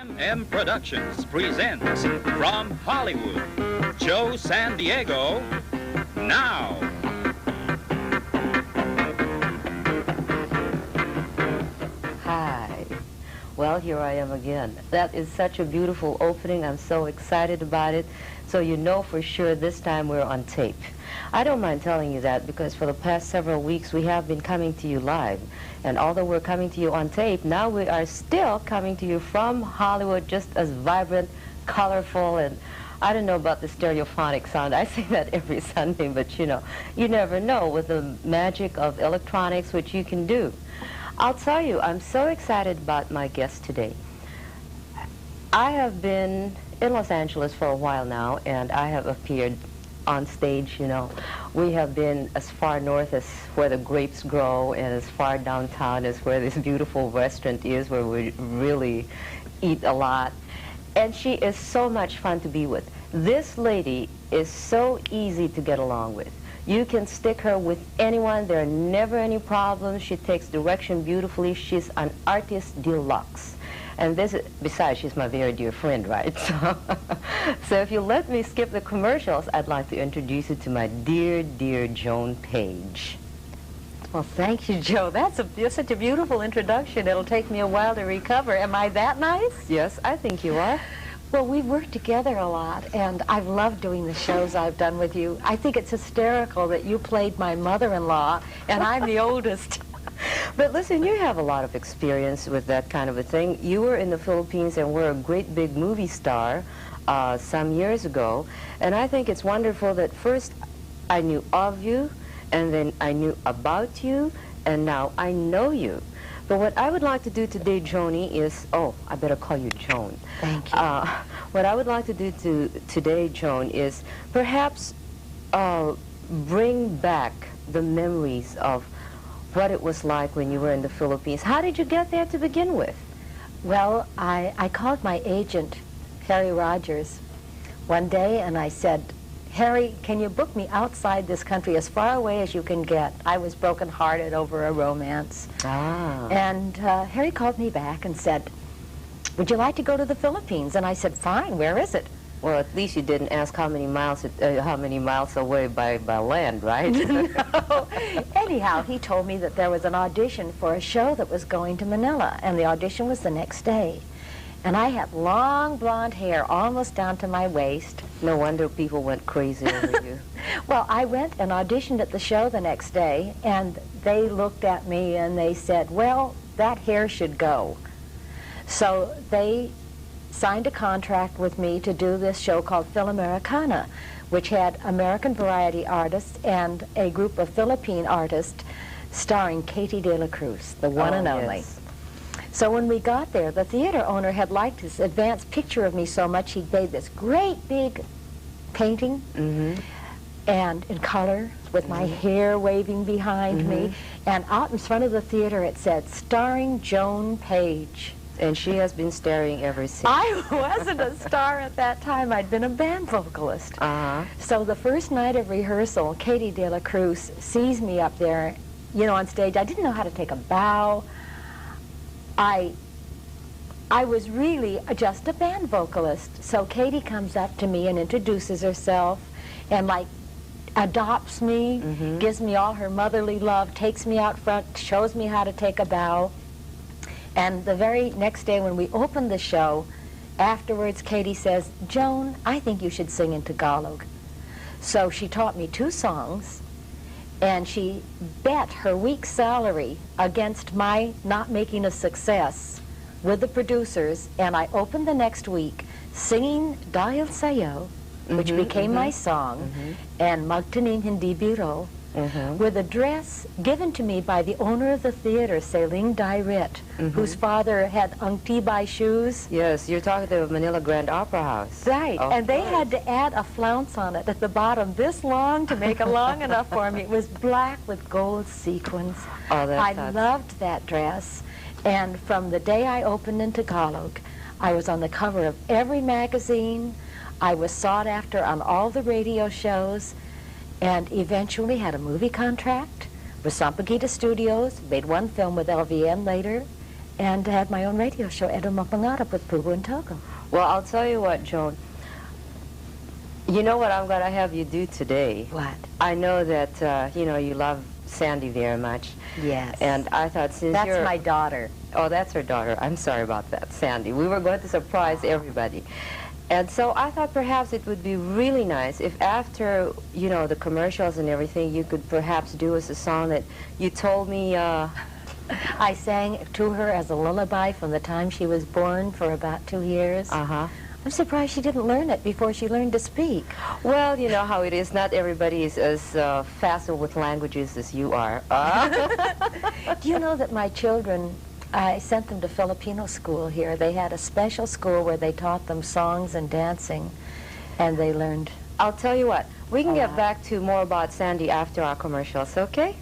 M Productions presents from Hollywood, Joe San Diego, now. Hi. Well, here I am again. That is such a beautiful opening. I'm so excited about it. So you know for sure this time we're on tape. I don't mind telling you that because for the past several weeks we have been coming to you live. And although we're coming to you on tape, now we are still coming to you from Hollywood, just as vibrant, colorful, and I don't know about the stereophonic sound. I say that every Sunday, but you know, you never know with the magic of electronics, which you can do. I'll tell you, I'm so excited about my guest today. I have been in Los Angeles for a while now, and I have appeared on stage, you know. We have been as far north as where the grapes grow and as far downtown as where this beautiful restaurant is where we really eat a lot. And she is so much fun to be with. This lady is so easy to get along with. You can stick her with anyone. There are never any problems. She takes direction beautifully. She's an artist deluxe. And this is, besides, she's my very dear friend, right? So if you let me skip the commercials, I'd like to introduce you to my dear, dear Joan Page. Well, thank you, Joe. That's such a beautiful introduction. It'll take me a while to recover. Am I that nice? Yes, I think you are. Well, we've worked together a lot, and I've loved doing the shows I've done with you. I think it's hysterical that you played my mother-in-law, and I'm the oldest. But listen, you have a lot of experience with that kind of a thing. You were in the Philippines and were a great big movie star some years ago. And I think it's wonderful that first I knew of you, and then I knew about you, and now I know you. But what I would like to do today, Joni, is, oh, I better call you Joan. Thank you. What I would like to do today, Joan, is perhaps bring back the memories of what it was like when you were in the Philippines. How did you get there to begin with? Well, I called my agent, Harry Rogers, one day, and I said, Harry, can you book me outside this country as far away as you can get? I was brokenhearted over a romance. Ah. And Harry called me back and said, would you like to go to the Philippines? And I said, fine, where is it? Well, at least you didn't ask how many miles away by land, right? No. Anyhow, he told me that there was an audition for a show that was going to Manila, and the audition was the next day. And I had long blonde hair almost down to my waist. No wonder people went crazy over you. Well, I went and auditioned at the show the next day, and they looked at me and they said, well, that hair should go. So they signed a contract with me to do this show called Philamericana, which had American variety artists and a group of Philippine artists starring Katie de la Cruz, the one and only. Yes. So when we got there, the theater owner had liked this advanced picture of me so much he made this great big painting and in color with my hair waving behind me, and out in front of the theater it said, starring Joan Page. And she has been staring ever since. I wasn't a star at that time. I'd been a band vocalist. So the first night of rehearsal, Katie de la Cruz sees me up there, you know, on stage. I didn't know how to take a bow. I was really just a band vocalist. So Katie comes up to me and introduces herself and, like, adopts me, gives me all her motherly love, takes me out front, shows me how to take a bow. And the very next day when we opened the show, afterwards Katie says, Joan, I think you should sing in Tagalog. So she taught me 2 songs, and she bet her week's salary against my not making a success with the producers, and I opened the next week singing Dahil Sayo, which became my song, and Magtanim Hindi Biro, with a dress given to me by the owner of the theater, Seling Dairit, whose father had Angtibay shoes. Yes, you're talking to the Manila Grand Opera House. Right, and they had to add a flounce on it at the bottom this long to make it long enough for me. It was black with gold sequins. Oh, I loved that dress, and from the day I opened in Tagalog, I was on the cover of every magazine. I was sought after on all the radio shows, and eventually had a movie contract with Sampaguita Studios, made 1 film with LVN later, and had my own radio show, Edo Mapangarap, with Pubu and Togo. Well, I'll tell you what, Joan. You know what I'm going to have you do today? What? I know that, you know, you love Sandy very much. Yes. And I thought since That's you're... my daughter. Oh, that's her daughter. I'm sorry about that, Sandy. We were going to surprise everybody. And so I thought perhaps it would be really nice if after, you know, the commercials and everything, you could perhaps do us a song that you told me... I sang to her as a lullaby from the time she was born for about 2 years. Uh-huh. I'm surprised she didn't learn it before she learned to speak. Well, you know how it is. Not everybody is as facile with languages as you are. Do you know that my children, I sent them to Filipino school here. They had a special school where they taught them songs and dancing, and they learned. I'll tell you what. We can get back to more about Sandy after our commercials, okay?